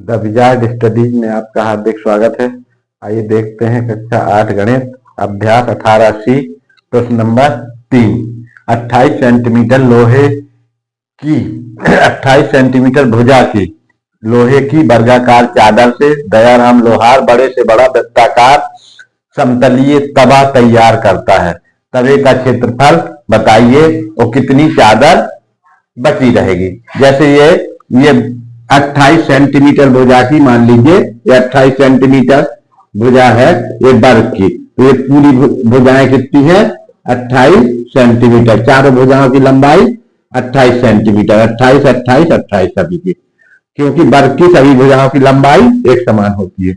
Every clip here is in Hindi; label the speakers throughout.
Speaker 1: द विजार्ड स्टडीज में आपका हार्दिक स्वागत है। आइए देखते हैं कक्षा 8 गणित अभ्यास 18C प्रश्न नंबर 3। 28 सेंटीमीटर लोहे की 28 सेंटीमीटर भुजा की लोहे की वर्गाकार चादर से दयाराम लोहार बड़े से बड़ा वृत्ताकार समतलीय तवा तैयार करता है। तवे का क्षेत्रफल बताइए और कितनी चादर बची रहेगी। जैसे ये 28 सेंटीमीटर भुजा की, मान लीजिए ये 28 सेंटीमीटर भुजा है ये वर्ग की, तो ये पूरी भुजाएं कितनी है 28 सेंटीमीटर। चारों भुजाओं की लंबाई 28 सेंटीमीटर, 28 28 28 सभी की, क्योंकि वर्ग की सभी भुजाओं की लंबाई एक समान होती है।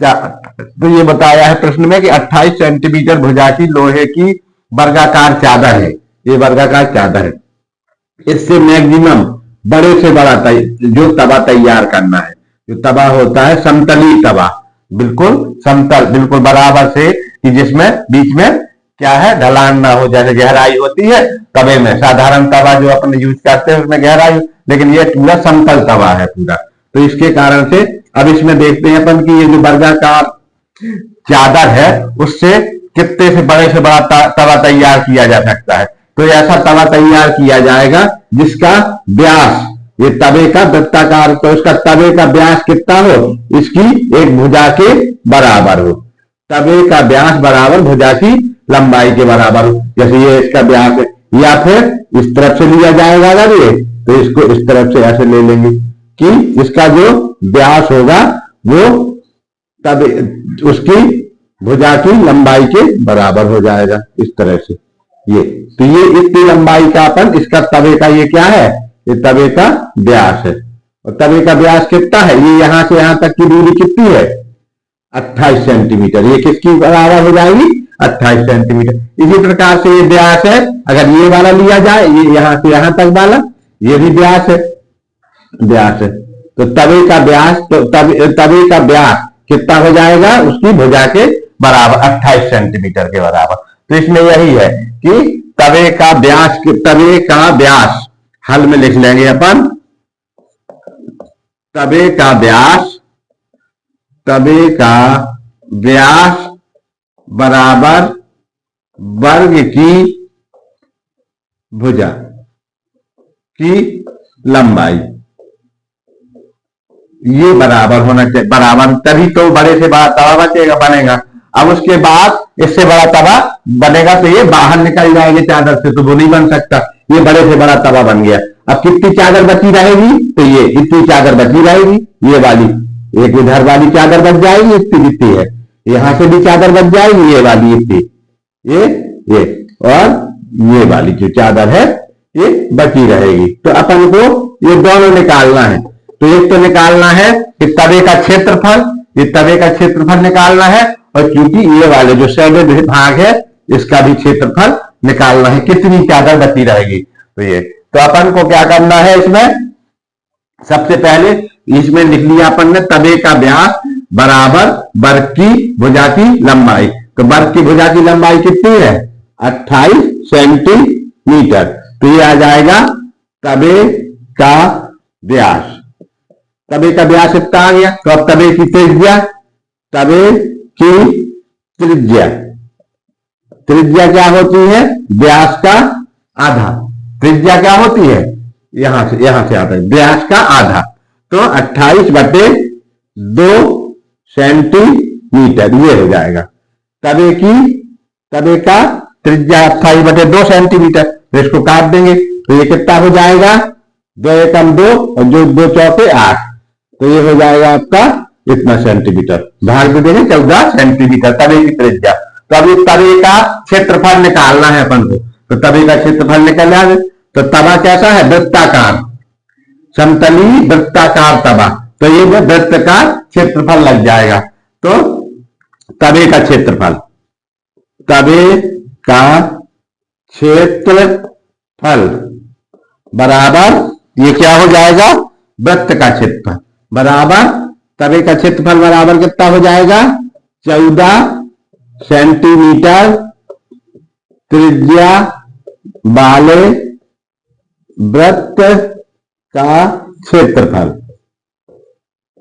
Speaker 1: तो ये बताया है प्रश्न में कि 28 सेंटीमीटर भुजा की लोहे की वर्गाकार चादर है, ये वर्गाकार चादर है। इससे मैक्सिमम बड़े से बड़ा जो तवा तैयार करना है, जो तवा होता है समतली तवा, बिल्कुल समतल, बिल्कुल बराबर से, कि जिसमें बीच में क्या है ढलान ना हो। जैसे गहराई होती है तवे में, साधारण तवा जो अपन यूज करते हैं उसमें गहराई, लेकिन ये पूरा समतल तवा है पूरा। तो इसके कारण से अब इसमें देखते हैं अपन कि ये जो वर्गाकार चादर है उससे कितने से बड़े से बड़ा तवा तैयार किया जा सकता है। तो ऐसा तवा तैयार किया जाएगा जिसका व्यास, ये तवे का वृत्ताकार, तो उसका तवे का व्यास कितना हो, इसकी एक भुजा के बराबर हो। तवे का व्यास बराबर भुजा की लंबाई के बराबर हो। जैसे ये इसका व्यास है, या फिर इस तरफ से लिया जाएगा अगर ये, तो इसको इस तरफ से ऐसे ले लेंगे कि इसका जो व्यास होगा वो तवे उसकी भुजा की लंबाई के बराबर हो जाएगा, इस तरह से। ये तो ये इतनी लंबाई का अपन, इसका तवे का ये क्या है, ये तवे का व्यास है। और तवे का व्यास कितना है, ये यहां से यहां तक की दूरी कितनी है 28 सेंटीमीटर। ये किसकी बराबर हो जाएगी 28 सेंटीमीटर। इसी प्रकार से ये व्यास है, अगर ये वाला लिया जाए, ये यहां से यहां तक वाला, ये भी व्यास है, व्यास है। तो तवे का व्यास, तो तवे का व्यास कितना हो जाएगा, उसकी भुजा के बराबर 28 सेंटीमीटर के बराबर। तो इसमें यही है कि तवे का व्यास हल में लिख लेंगे अपन, तवे का व्यास बराबर वर्ग की भुजा की लंबाई, ये बराबर होना चाहिए, बराबर, तभी तो बड़े से बड़ा तवा बनेगा। अब उसके बाद इससे बड़ा तवा बनेगा तो ये बाहर निकल जाएगी चादर से, तो वो नहीं बन सकता। ये बड़े से बड़ा तवा बन गया। अब कितनी चादर बची रहेगी, तो ये इतनी चादर बची रहेगी, ये वाली, एक इधर वाली चादर बच जाएगी इतनी जितनी है, यहां से भी चादर बच जाएगी ये वाली इतनी, ये और ये वाली जो चादर है ये बची रहेगी। तो अपन को ये दोनों निकालना है। तो एक तो निकालना है कि तवे का क्षेत्रफल, ये तवे का क्षेत्रफल निकालना है, और क्योंकि ये वाले जो शेडेड भाग है इसका भी क्षेत्रफल निकालना है, कितनी चादर बची रहेगी। तो ये, तो अपन को क्या करना है, इसमें सबसे पहले इसमें लिख लिया अपन ने तवे का व्यास बराबर वर्ग की भुजा की लंबाई। तो वर्ग की भुजा की लंबाई कितनी है 28 सेंटीमीटर। तो ये आ जाएगा तवे का व्यास, तवे का व्यास इतना आ गया। तो अब तवे की त्रिज्या, तवे की त्रिज्या क्या होती है, व्यास का आधा। त्रिज्या क्या होती है, यहां से आता है व्यास का आधा, तो 28/2 सेंटीमीटर ये हो जाएगा। तवे का त्रिज्या 28/2 सेंटीमीटर। तो इसको काट देंगे तो ये कितना हो जाएगा, 2 एकम 2 और जो 2 चौके 8, तो ये हो जाएगा आपका इतना सेंटीमीटर। भाग दे देंगे 14 सेंटीमीटर तवे की त्रिज्या। तो अभी तवे का क्षेत्रफल निकालना है अपन को। तो तवे का क्षेत्रफल निकल जाए, तो तवा कैसा है, वृत्ताकार, समतली वृत्ताकार तवा, तो ये वृत्त का क्षेत्रफल लग जाएगा। तो तवे का क्षेत्रफल बराबर, ये क्या हो जाएगा, वृत्त का क्षेत्रफल बराबर, तवे का क्षेत्रफल बराबर कितना हो जाएगा 14 सेंटीमीटर त्रिज्या वाले वृत्त का क्षेत्रफल।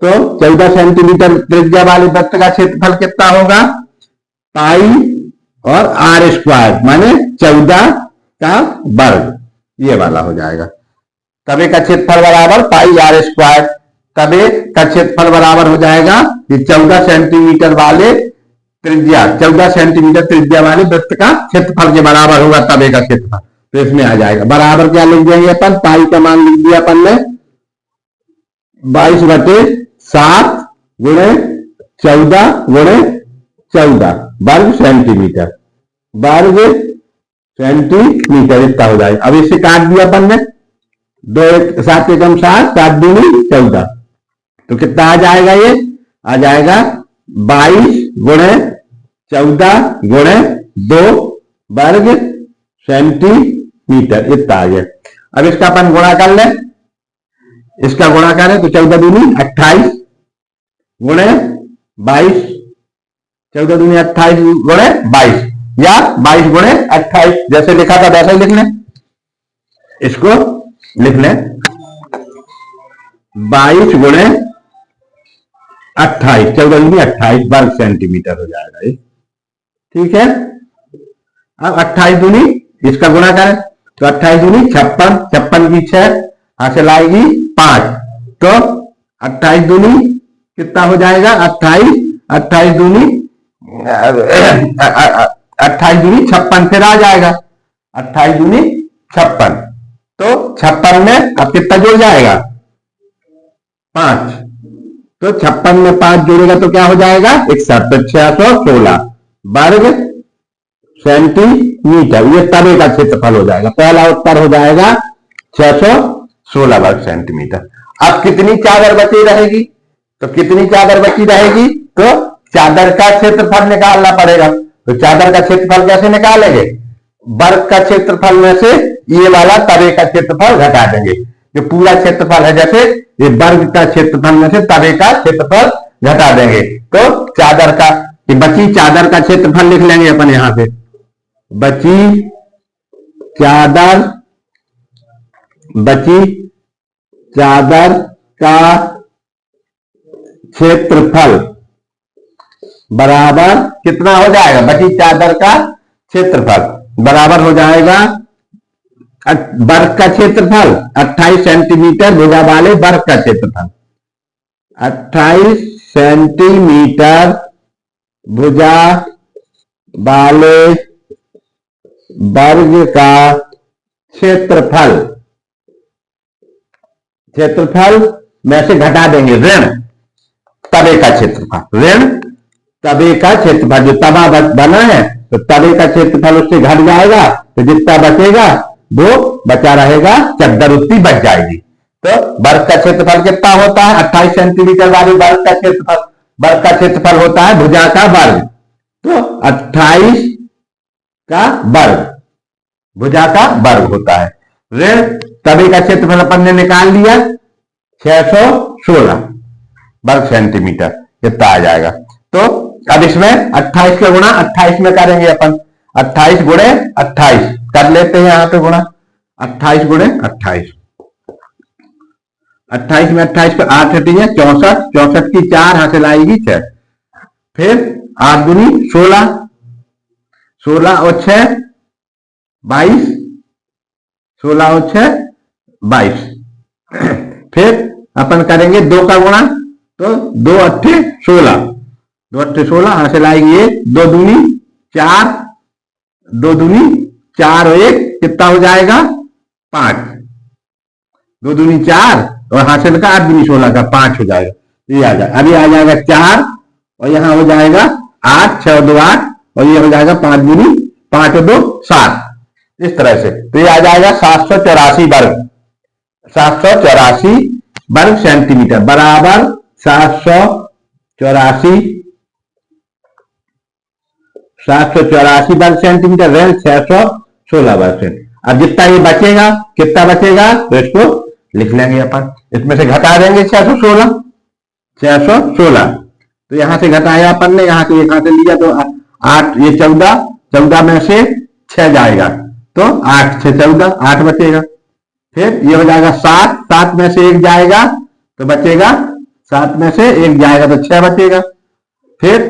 Speaker 1: तो 14 सेंटीमीटर त्रिज्या वाले वृत्त का क्षेत्रफल कितना होगा? पाई और आर स्क्वायर माने 14 का वर्ग, ये वाला हो जाएगा। तबे का क्षेत्रफल बराबर पाई आर स्क्वायर, तबे का क्षेत्रफल बराबर हो जाएगा ये 14 सेंटीमीटर वाले त्रिज्या, 14 सेंटीमीटर त्रिज्या वाले वृत्त का क्षेत्रफल के बराबर होगा तबे का क्षेत्रफल। तो इसमें आ जाएगा बराबर क्या लिख देंगे अपन? पाई का मान लिख दिया अपन ने 22/7 गुणे 14 गुणे 14 वर्ग सेंटीमीटर, वर्ग सेंटीमीटर इतना हो जाएगा। अब इसे काट दिया अपन ने, 7 एकम 7, 7 दूनी 14, तो कितना आ जाएगा? ये आ जाएगा 22 गुणे 14 गुणे 2 वर्ग सेंटीमीटर, इतना आ गया। अब इसका अपन गुणा कर ले, इसका गुणा करें तो 14 दूनी 28 गुणे 22, 14 दूनी 28 गुणे 22 या 22 गुणे 28, जैसे लिखा था वैसे ही लिख लें, इसको लिख लें 22 गुणे 28, 14 दूनी 28 वर्ग सेंटीमीटर हो जाएगा ये, ठीक है। अब 28 दूनी इसका गुणा करें तो 28 दूनी 56, 56 की 6 हासिल आएगी 5, तो 28 दूनी कितना हो जाएगा? 28 दूनी 28 दूनी 56 फिर आ जाएगा, 28 दूनी 56, तो 56 में अब कितना जुड़ जाएगा? 5, तो 56 में 5 जोड़ेगा तो क्या हो जाएगा? 61, तो 616 वर्ग सेंटीमीटर, ये तबे का क्षेत्रफल हो जाएगा। पहला उत्तर हो जाएगा 616 वर्ग सेंटीमीटर। अब कितनी चादर बची रहेगी? तो कितनी चादर बची रहेगी? तो चादर का क्षेत्रफल निकालना पड़ेगा। तो चादर का क्षेत्रफल कैसे निकालेंगे? वर्ग का क्षेत्रफल में से ये वाला तबे का क्षेत्रफल घटा देंगे। जो पूरा क्षेत्रफल है जैसे ये वर्ग का क्षेत्रफल में से तबे का क्षेत्रफल घटा देंगे, तो चादर का बची चादर का क्षेत्रफल लिख लेंगे अपन यहां से, बची चादर का क्षेत्रफल बराबर कितना हो जाएगा? बची चादर का क्षेत्रफल बराबर हो जाएगा वर्ग का क्षेत्रफल 28 सेंटीमीटर भुजा वाले वर्ग का क्षेत्रफल, 28 सेंटीमीटर भुजा वाले वर्ग का क्षेत्रफल में से घटा देंगे ऋण तबे का क्षेत्रफल, ऋण तबे का क्षेत्रफल, जो तबा बना है तो तबे का क्षेत्रफल उससे घट जाएगा, तो जितना बचेगा वो बचा रहेगा, चद्दर उतनी बच जाएगी। तो वर्ग का क्षेत्रफल कितना होता है? 28 सेंटीमीटर वाली वर्ग का क्षेत्रफल होता है भुजा का वर्ग, तो 28 का वर्ग भुजा का वर्ग होता है। ऋण तबे का क्षेत्रफल अपन ने निकाल लिया 616 वर्ग सेंटीमीटर, कितना आ जाएगा। तो अब इसमें 28 का गुणा 28 में करेंगे अपन, 28 गुणे 28 कर लेते हैं यहां पे गुणा, 28 गुणे 28, 28 में 28 पे 8 हटी है 64, 64 की 4 हासिल आएगी 6, फिर 8 दूनी 16, 16 और 6 22, 16 और 6 22, फिर अपन करेंगे 2 का गुणा, तो 2 अट्ठे 16, 2 अट्ठे 16 हासिल आएगी 1, 2 दूनी 4, 2 दूनी 4 और 1 कितना हो जाएगा? 5, 2 दूनी 4 और हासिल का 8 दूनी 16 का 5 हो जाएगा, ये आ जाएगा। अभी आ जाएगा 4 और यहाँ हो जाएगा 8, 6 और 2 8 और ये हो जाएगा 5 दूनी 5 और 2 7, इस तरह से। तो ये आ जाएगा 784 वर्ग, 784 वर्ग सेंटीमीटर बराबर 784 वर्ग सेंटीमीटर ऋण 616 वर्ग सेंटीमीटर। अब जितना ये बचेगा कितना बचेगा तो इसको लिख लेंगे अपन, इसमें से घटा देंगे 616, तो यहां से घटाया अपन ने, यहां से से लिया तो 8, ये 14 में से 6 जाएगा तो 8 6 14, 8 बचेगा। फिर ये हो जाएगा 7 में से 1 जाएगा तो बचेगा 7 में से 1 जाएगा तो 6 बचेगा। फिर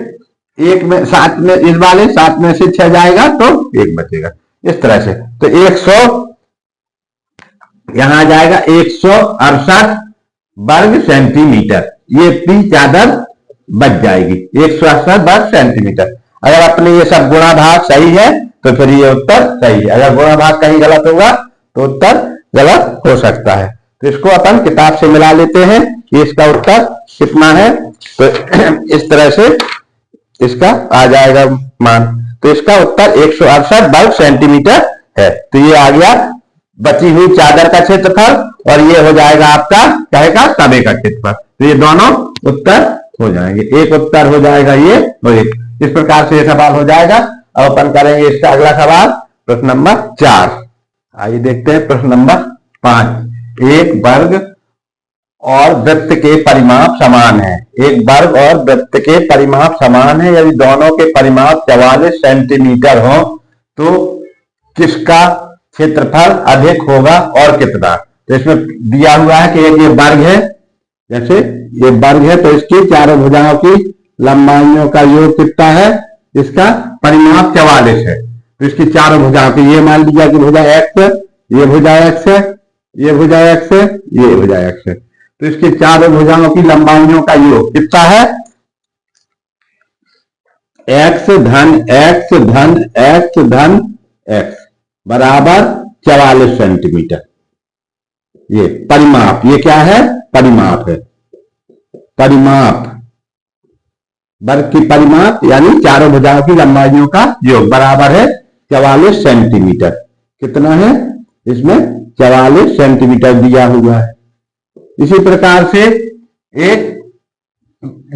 Speaker 1: 1 में 7 में इस वाले 7 में से 6 जाएगा तो 1 बचेगा। इस तरह से तो 100 यहां आ जाएगा 168 वर्ग सेंटीमीटर। ये पी चादर बच जाएगी 168 वर्ग सेंटीमीटर। अगर अपने ये सब गुणा भाग सही है तो फिर ये उत्तर सही है। अगर गुणा भाग कहीं गलत होगा तो उत्तर गलत हो सकता है। तो इसको अपन किताब से मिला लेते हैं। ये इसका उत्तर कितना है, तो इस तरह से इसका आ जाएगा मान। तो इसका उत्तर 168 वर्ग सेंटीमीटर है। तो ये आ गया बची हुई चादर का क्षेत्रफल और ये हो जाएगा आपका कहेगा तवे का क्षेत्रफल। तो ये दोनों उत्तर हो जाएंगे। एक उत्तर हो जाएगा ये और एक। इस प्रकार से ये सवाल हो जाएगा। अब अपन करेंगे इसका अगला सवाल, प्रश्न नंबर 4। आइए देखते हैं प्रश्न नंबर 5। एक वर्ग और वृत्त के परिमाप समान है। एक वर्ग और वृत्त के परिमाप समान है। यदि दोनों के परिमाप 44 सेंटीमीटर हो तो किसका क्षेत्रफल अधिक होगा और कितना। तो इसमें दिया हुआ है कि एक ये वर्ग है, जैसे ये वर्ग है तो इसकी चारों भुजाओं की लंबाइयों का योग कितना है, इसका परिमाप 44 है। तो इसकी चारों भुजाओं की, ये मान लीजिए कि भुजा x, ये भुजा x है, ये भुजा x है, ये भुजा x है। तो इसकी चारों भुजाओं की लंबाइयों का योग कितना है, x धन x धन x धन x बराबर 44 सेंटीमीटर। ये परिमाप, ये क्या है, परिमाप है। परिमाप वर्ग की परिमाप यानी चारों भुजाओं की लंबाइयों का योग बराबर है 44 सेंटीमीटर। कितना है, इसमें 44 सेंटीमीटर दिया हुआ है। इसी प्रकार से एक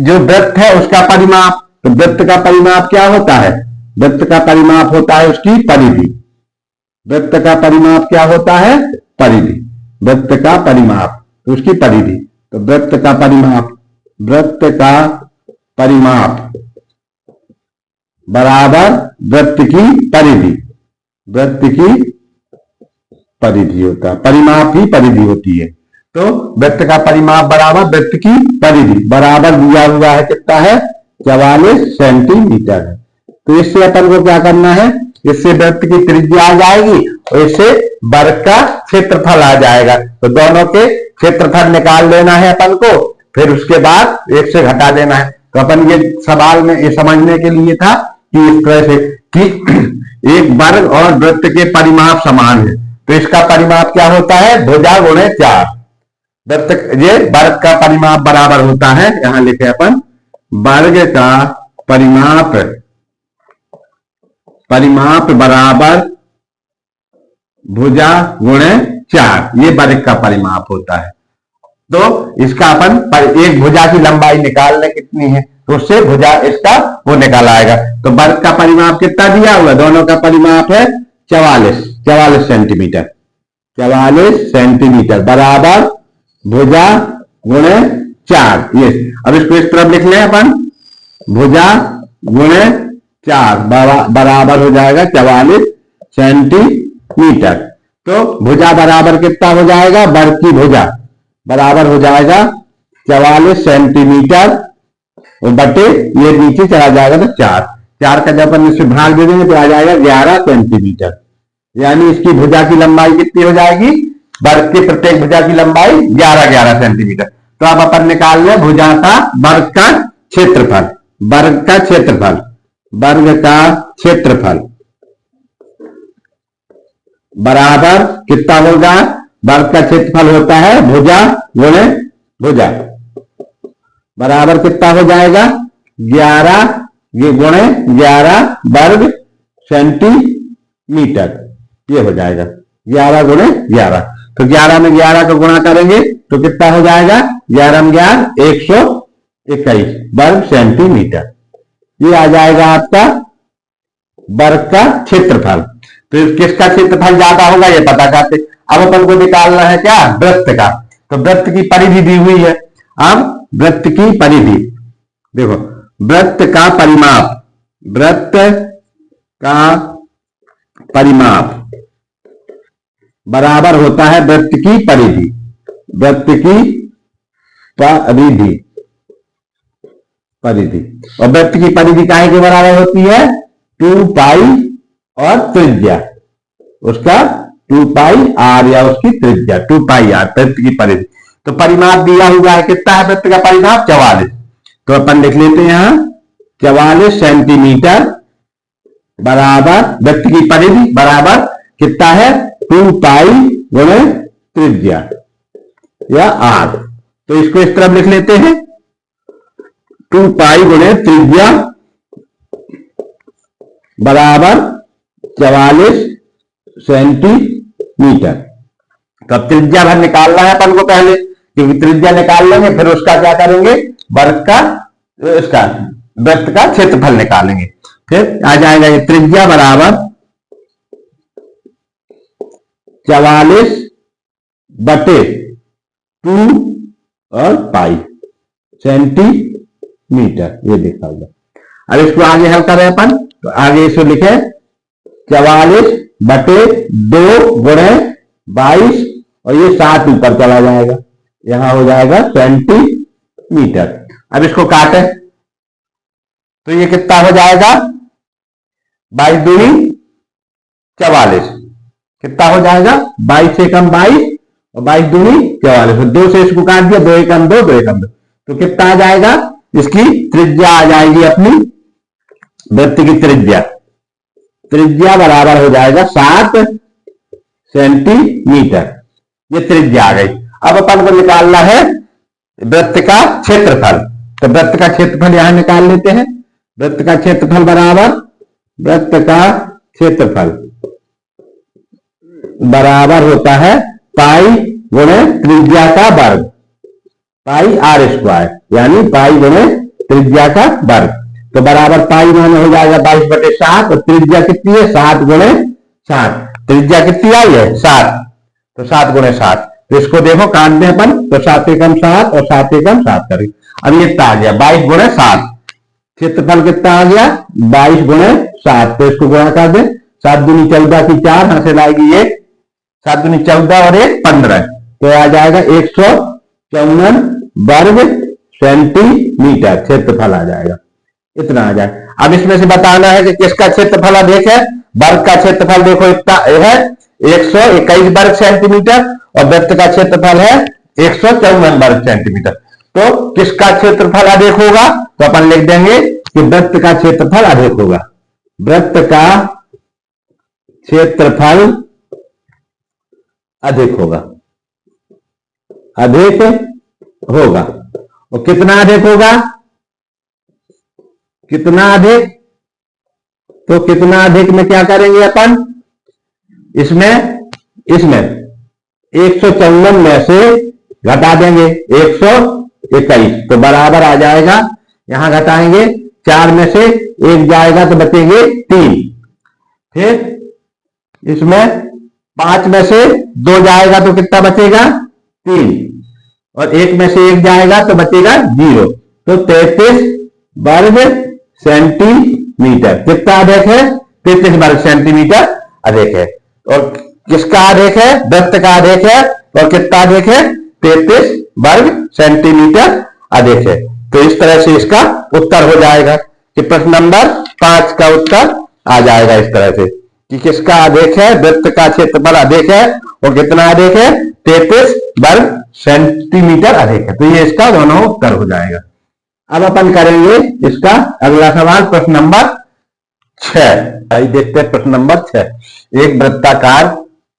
Speaker 1: जो वृत्त है उसका परिमाप, तो वृत्त का परिमाप क्या होता है, वृत्त का परिमाप होता है उसकी परिधि। वृत्त का परिमाप क्या होता है, परिधि। वृत्त का परिमाप उसकी परिधि। तो वृत्त का परिमाप, वृत्त का परिमाप बराबर वृत्त की परिधि। वृत्त की परिधि होता है, परिमाप ही परिधि होती है। तो वृत्त का परिमाप बराबर वृत्त की परिधि बराबर दिया हुआ है कितना है, 44 सेंटीमीटर है। तो इससे अपन को क्या करना है, इससे वृत्त की त्रिज्या आ जाएगी और इससे वर्ग का क्षेत्रफल आ जाएगा। तो दोनों के क्षेत्रफल निकाल लेना है अपन को, फिर उसके बाद 1 से घटा देना है। तो अपन ये सवाल में ये समझने के लिए था कि इस तरह से कि एक वर्ग और वृत्त के परिमाप समान है। तो इसका परिमाप क्या होता है, भुजा गुणे 4। वृत्त ये वर्ग का परिमाप बराबर होता है, यहां लिखे अपन वर्ग का परिमाप, परिमाप बराबर भुजा गुणे 4। ये वर्ग का परिमाप होता है। तो इसका अपन एक भुजा की लंबाई निकालने कितनी है, तो उससे भुजा इसका वो निकाल आएगा। तो वर्ग का परिमाप कितना दिया हुआ, दोनों का परिमाप है 44 सेंटीमीटर। 44 सेंटीमीटर बराबर भुजा गुणे 4। ये अब इसको इस तरफ लिख लें अपन, भुजा गुणे 4 बराबर हो जाएगा 44 सेंटीमीटर। तो भुजा बराबर कितना हो जाएगा, वर्ग की भुजा बराबर हो जाएगा 44 सेंटीमीटर और बटे ये नीचे चला जाएगा तो 4 का जब अपन इससे भाग दे देंगे तो आ जाएगा 11 सेंटीमीटर। यानी इसकी भुजा की लंबाई कितनी हो जाएगी, वर्ग की प्रत्येक भुजा की लंबाई 11 सेंटीमीटर। तो अब अपन निकाल लें भुजा का वर्ग का क्षेत्रफल। वर्ग का क्षेत्रफल, वर्ग का क्षेत्रफल बराबर कितना होगा, वर्ग का क्षेत्रफल होता है भुजा गुणे भुजा बराबर कितना हो जाएगा 11 गुणे 11 वर्ग सेंटीमीटर। ये हो जाएगा 11 गुणे 11। तो 11 में 11 का गुणा करेंगे तो कितना हो जाएगा, 11 में 11 121 वर्ग सेंटीमीटर। ये आ जाएगा आपका वर्ग का क्षेत्रफल। तो किसका क्षेत्रफल ज्यादा होगा ये पता करते। अब अपन को निकालना है क्या, वृत्त का। तो वृत्त की परिधि दी हुई है। अब वृत्त की परिधि देखो, वृत्त का परिमाप, वृत्त का परिमाप बराबर होता है वृत्त की परिधि। वृत्त की परिधि परिधि। और वृत्त की परिधि काहे के बराबर होती है? 2 पाई और त्रिज्या उसका 2 पाई आर या उसकी त्रिज्या 2 पाई आर वृत्त की परिधि। तो परिमाप दिया हुआ है, कितना है वृत्त का परिमाप? 44। तो अपन लिख लेते हैं यहां 44 सेंटीमीटर बराबर वृत्त की परिधि बराबर कितना है? 2 पाई गुणे त्रिज्या या आर। तो इसको इस तरफ लिख लेते हैं 2 पाई गुणे त्रिज्या बराबर 44 सेंटीमीटर। तो अब त्रिज्या भर निकालना है अपन को पहले, क्योंकि त्रिज्या निकाल लेंगे फिर उसका क्या करेंगे? वर्ग का इसका वृत्त का क्षेत्रफल निकालेंगे। फिर आ जाएगा ये त्रिज्या बराबर 44 बटे 2 और पाई सेंटीमीटर, ये देखा होगा। अब इसको आगे हल करें अपन, तो आगे इसको लिखे 44 बटे 2 गुणे 22 और ये 7 ऊपर चला जाएगा, यहां हो जाएगा सेंटीमीटर। अब इसको काटे तो ये कितना हो जाएगा? 22 दूनी 44, कितना हो जाएगा? 22 से कम 22 और 22 दूनी 44। 2 से इसको काट दिया, 2 एकम 2, 2 एकम 2, तो कितना आ जाएगा? इसकी त्रिज्या आ जाएगी अपनी वृत्त की त्रिज्या, त्रिज्या बराबर हो जाएगा 7 सेंटीमीटर। ये त्रिज्या आ गई। अब अपन को निकालना है वृत्त का क्षेत्रफल। तो वृत्त का क्षेत्रफल यहां निकाल लेते हैं। वृत्त का क्षेत्रफल बराबर वृत्त का क्षेत्रफल बराबर होता है पाई गुणे त्रिज्या का वर्ग, पाई आर स्क्वायर, यानी पाई गुणे त्रिज्या का वर्ग। तो बराबर पाई माने हो जाएगा 22 बटे 7 और त्रिज्या कितनी है? 7 गुणे 7। त्रिज्या कितनी आई है? 7, तो 7 गुणे 7। तो इसको देखो काट दें अपन, तो 7 एकम 7 और 7 एकम 7 करें। अब ये आ गया 22 गुणे 7, क्षेत्रफल कितना आ गया? 22 गुणे 7। तो इसको गुणा कर दें, 7 दूनी 14 की 4 हासिल आएगी 1, 7 दूनी 14 और 1 15, तो आ जाएगा 154 वर्ग सेंटीमीटर क्षेत्रफल आ जाएगा, इतना आ जाए। अब इसमें से बताना है कि किसका क्षेत्रफल अधिक है। वर्ग का क्षेत्रफल देखो इतना है 121 वर्ग सेंटीमीटर और वृत्त का क्षेत्रफल है 154 वर्ग सेंटीमीटर। तो किसका क्षेत्रफल अधिक होगा? तो अपन लिख देंगे कि वृत्त का क्षेत्रफल अधिक होगा, वृत्त का क्षेत्रफल अधिक होगा, अधिक होगा। और कितना अधिक होगा? कितना अधिक? तो कितना अधिक में क्या करेंगे अपन? इसमें 154 में से घटा देंगे 121, तो बराबर आ जाएगा, यहां घटाएंगे 4 में से 1 जाएगा तो बचेंगे 3, फिर इसमें 5 में से 2 जाएगा तो कितना बचेगा? 3, और 1 में से 1 जाएगा तो बचेगा 0, तो 33 वर्ग सेंटीमीटर। कितना अधिक है? 33 वर्ग सेंटीमीटर अधिक है। और किसका अधिक है? वृत्त का अधिक है। और कितना अधिक है? 33 वर्ग सेंटीमीटर अधिक है। तो इस तरह से इसका उत्तर हो जाएगा कि प्रश्न नंबर 5 का उत्तर आ जाएगा इस तरह से कि किसका अधिक है? वृत्त का क्षेत्रफल अधिक है और कितना अधिक है? 33 वर्ग सेंटीमीटर अधिक है। तो ये इसका दोनों उत्तर हो जाएगा। अब अपन करेंगे इसका अगला सवाल, प्रश्न नंबर 6। आइए देखते हैं प्रश्न नंबर 6। एक वृत्ताकार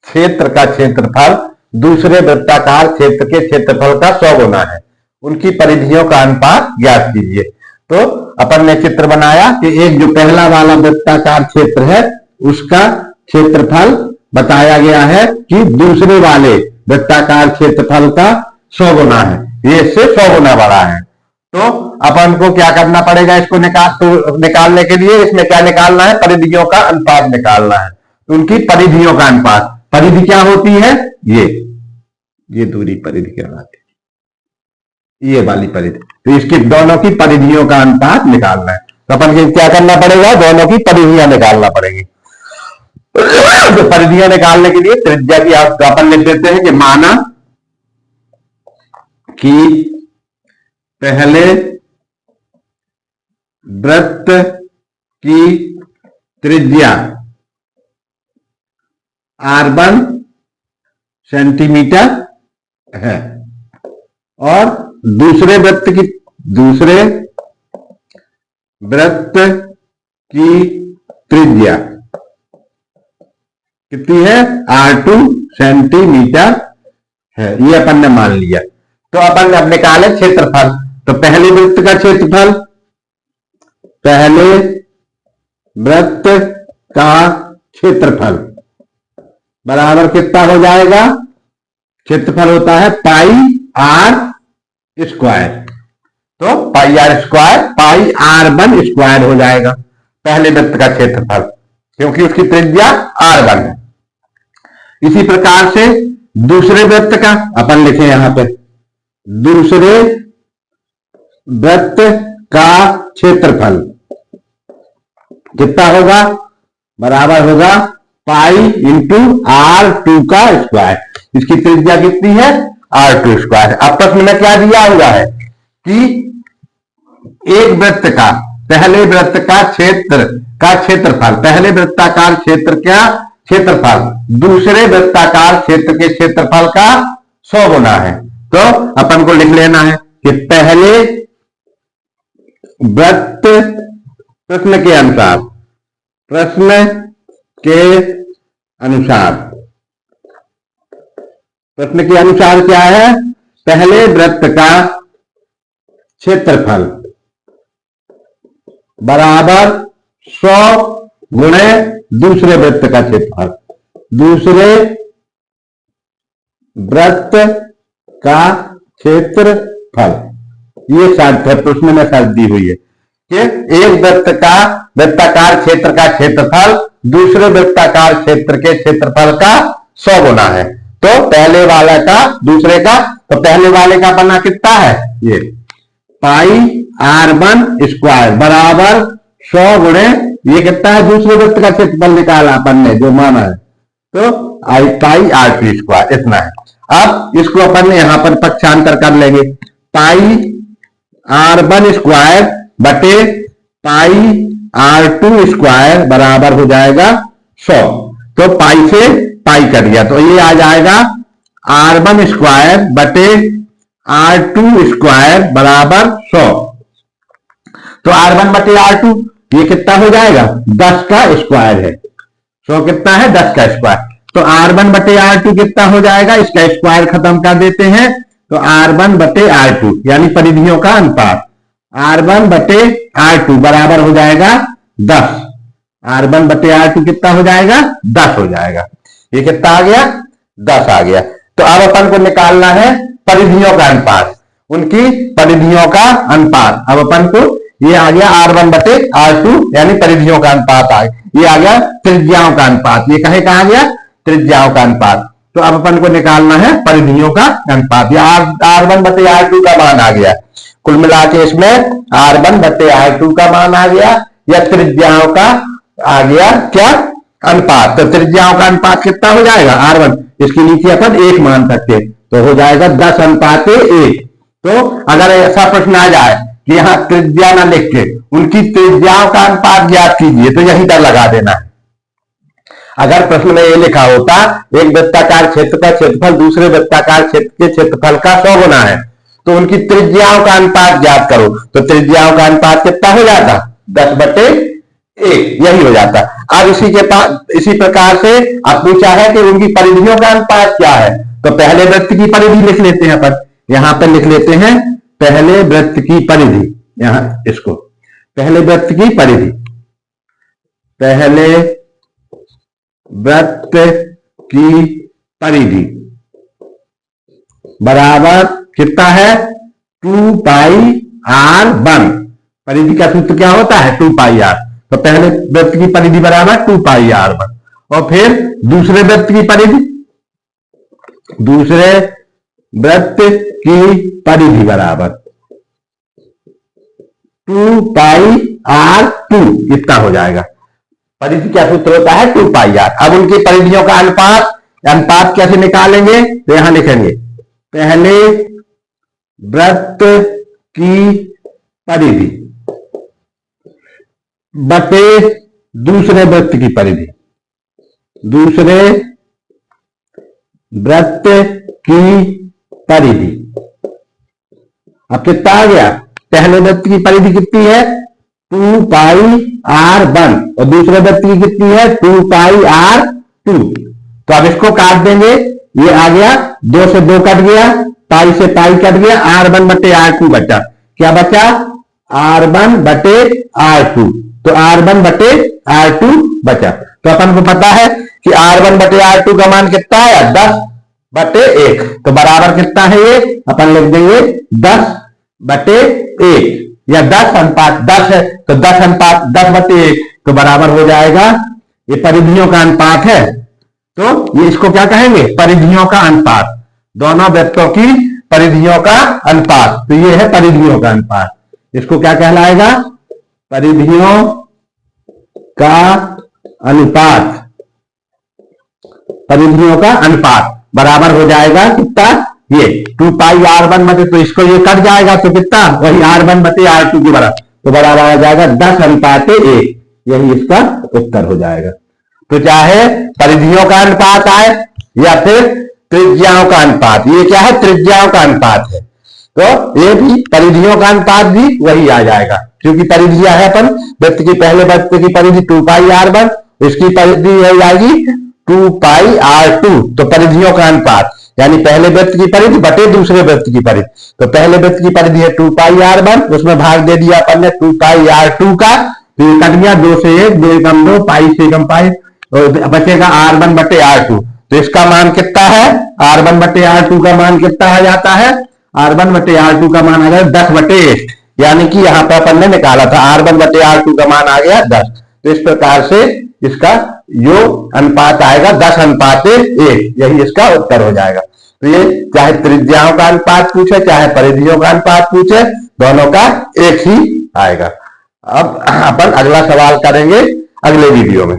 Speaker 1: क्षेत्र का क्षेत्रफल दूसरे वृत्ताकार क्षेत्र के क्षेत्रफल का 100 गुना है, उनकी परिधियों का अनुपात ज्ञात कीजिए। तो अपन ने चित्र बनाया कि एक जो पहला वाला वृत्ताकार क्षेत्र है उसका क्षेत्रफल बताया गया है कि दूसरे वाले वृत्ताकार क्षेत्रफल का 100 गुना है, ये इससे 100 गुना बड़ा है। तो अपन को क्या करना पड़ेगा? इसको निकालने के लिए इसमें क्या निकालना है? परिधियों का अनुपात निकालना है। तो उनकी परिधियों का अनुपात, परिधि क्या होती है? ये दूरी परिधि कहलाती है, ये वाली परिधि। तो इसकी दोनों की परिधियों का अनुपात निकालना है। तो अपन को क्या करना पड़ेगा? दोनों की परिधियां निकालना पड़ेगी। तो परिधियां निकालने के लिए त्रिज्या की अपन लिख देते हैं कि माना कि पहले वृत्त की त्रिज्या r1 सेंटीमीटर है और दूसरे वृत्त की त्रिज्या कितनी है, r2 सेंटीमीटर है। ये अपन ने मान लिया। तो अपन ने अब निकाले क्षेत्रफल। तो पहले वृत्त का क्षेत्रफल, पहले वृत्त का क्षेत्रफल बराबर कितना हो जाएगा, क्षेत्रफल होता है पाई आर स्क्वायर। तो pi R square pi r1 square हो जाएगा पहले वृत्त का क्षेत्रफल, क्योंकि उसकी त्रिज्या r1 है। इसी प्रकार से दूसरे वृत्त का अपन लिखे यहां पे, दूसरे वृत्त का क्षेत्रफल कितना होगा, बराबर होगा पाई इंटू r2 का स्क्वायर। इसकी त्रिज्या कितनी है, r2 स्क्वायर। अब प्रश्न में क्या दिया हुआ है कि एक वृत्त का, पहले वृत्त का क्षेत्रफल, पहले वृत्ताकार क्षेत्र का क्षेत्रफल दूसरे वृत्ताकार क्षेत्र के क्षेत्रफल का 100 गुना है। तो अपन को लिख लेना है कि पहले वृत्त, प्रश्न के अनुसार क्या है, पहले वृत्त का क्षेत्रफल बराबर 100 गुणे दूसरे वृत्त का क्षेत्रफल, दूसरे वृत्त का क्षेत्रफल। ये शर्त है, प्रश्न में शर्त दी हुई है कि एक वृत्त का वृत्ताकार क्षेत्र का क्षेत्रफल दूसरे वृत्ताकार क्षेत्र के क्षेत्रफल का 100 गुना है। तो पहले वाले का दूसरे का, तो पहले वाले का बना कितना है, ये पाई r1 स्क्वायर बराबर 100 गुणे ये कितना है, दूसरे वृत्त का क्षेत्रफल निकाला अपन ने जो माना है, तो पाई r2 स्क्वायर इतना है। अब इसको अपन ने यहां पर पक्षांतर कर लेंगे, पाई r1 स्क्वायर बटे पाई r2 स्क्वायर बराबर हो जाएगा 100। तो पाई से पाई कर दिया तो ये आ जाएगा r1 स्क्वायर बटे r2 स्क्वायर बराबर 100। तो r1 बटे r2 ये कितना हो जाएगा, 10 का स्क्वायर है। 100 कितना है, 10 का स्क्वायर। तो r1 बटे r2 कितना हो जाएगा, इसका स्क्वायर खत्म कर देते हैं। तो r1 बटे r2 यानी परिधियों का अनुपात, r1 बटे r2 बराबर हो जाएगा 10। r1 बटे r2 कितना हो जाएगा, 10 हो जाएगा। ये कितना आ गया, 10 आ गया। तो अब अपन को निकालना है परिधियों का अनुपात, उनकी परिधियों का अनुपात। अब अपन को ये आ गया r1 बटे r2 यानी परिधियों का अनुपात आ गया। ये आ गया त्रिज्याओं का अनुपात, ये कहे कहा गया, त्रिज्याओं का अनुपात। तो अब अपन को निकालना है परिधियों का अनुपात। ये r1 बटे r2 का मान आ गया। कुल मिला के इसमें r1 बटे r2 का मान आ गया या त्रिज्याओं का आ गया क्या, अनुपात। तो त्रिज्याओं का अनुपात कितना हो जाएगा, r1, इसके नीचे अपन 1 मान सकते, तो हो जाएगा 10:1। तो अगर ऐसा प्रश्न आ जाए कि यहाँ त्रिज्या ना लिख के उनकी त्रिज्याओं का अनुपात ज्ञात कीजिए, तो यहीं पर लगा देना है। अगर प्रश्न में ये लिखा होता एक वृत्ताकार क्षेत्र का क्षेत्रफल दूसरे वृत्ताकार क्षेत्र के क्षेत्रफल का 100 गुना है, तो उनकी त्रिज्याओं का अनुपात ज्ञात करो, तो त्रिज्याओं का अनुपात कितना हो जाता, 10/1 यही हो जाता। अब इसी प्रकार से अब पूछा है कि उनकी परिधियों का अनुपात क्या है, तो पहले वृत्त की परिधि लिख लेते हैं अपन। यहां पर लिख लेते हैं पहले वृत्त की परिधि, यहां इसको पहले वृत्त की परिधि, पहले वृत्त की परिधि बराबर कितना है, 2 पाई r1। परिधि का सूत्र क्या होता है, 2 पाई r। तो पहले वृत्त की परिधि बराबर 2 पाई r1 और फिर दूसरे वृत्त की परिधि, दूसरे वृत्त की परिधि बराबर 2 पाई r2 इतना हो जाएगा। परिधि क्या सूत्र होता है, 2 पाई r। अब उनकी परिधियों का अनुपात कैसे निकालेंगे, तो यहां लिखेंगे पहले वृत्त की परिधि बटे दूसरे वृत्त की परिधि, दूसरे वृत्त की परिधि। अब कितना आ गया? पहले वृत्त की परिधि कितनी है? 2πr1 और दूसरे वृत्त की कितनी है? 2πr2। तो अब इसको काट देंगे, ये आ गया 2 से 2 कट गया, पाई से पाई कट गया, r1 बटे r2 बचा। क्या बचा? r1 बटे r2। तो r1 बटे r2 बचा। तो अपन को पता है कि r1 बटे r2 का मान कितना है? 10 बटे 1। तो बराबर कितना है ये? अपन लिख देंगे 10 बटे 1 या 10 अनुपात 10 है तो 10 अनुपात 10 बटे 1 तो बराबर हो जाएगा। ये परिधियों का अनुपात है तो ये इसको क्या कहेंगे? परिधियों का अनुपात, दोनों वृत्तों की परिधियों का अनुपात। तो ये है परिधियों का अनुपात। इसको क्या कहलाएगा? परिधियों का अनुपात। परिधियों का अनुपात बराबर हो जाएगा कितना? ये 2πr1 बटे, तो इसको ये कट जाएगा तो कितना? वही r1 बटे r2 के बराबर, तो बराबर आ जाएगा 10 अनुपात 1। यही इसका उत्तर हो जाएगा। तो चाहे परिधियों का अनुपात आए या फिर त्रिज्याओं का अनुपात, ये क्या है? त्रिज्याओं का अनुपात है। तो ये भी परिधियों का अनुपात भी वही आ जाएगा, क्योंकि परिधियां है अपन वृत्त की, पहले वृत्त की परिधि 2πr1, इसकी परिधि हो जाएगी 2πr2। तो परिधियों का अनुपात यानी पहले वृत्त की परिधि बटे दूसरे वृत्त की परिधि। तो पहले वृत्त की परिधि है 2πr1, उसमें भाग दे दिया अपन ने 2πr2 का, तो ये कट गया 2 से 1, 2 कम 2, पाई से कम पाई, और बचेगा r1 बटे r2। तो इसका मान कितना है? r1 बटे r2 का मान कितना आ जाता है? r1 बटे r2 का मान आ गया 10 बटे 1, यानी कि यहाँ पर अपन ने निकाला था r1 बटे r2 का मान आ गया 10। तो इस प्रकार से इसका जो अनुपात आएगा 10 अनुपात 1, यही इसका उत्तर हो जाएगा। तो ये चाहे त्रिज्याओं का अनुपात पूछे चाहे परिधियों का अनुपात पूछे, दोनों का एक ही आएगा। अब अपन अगला सवाल करेंगे अगले वीडियो में।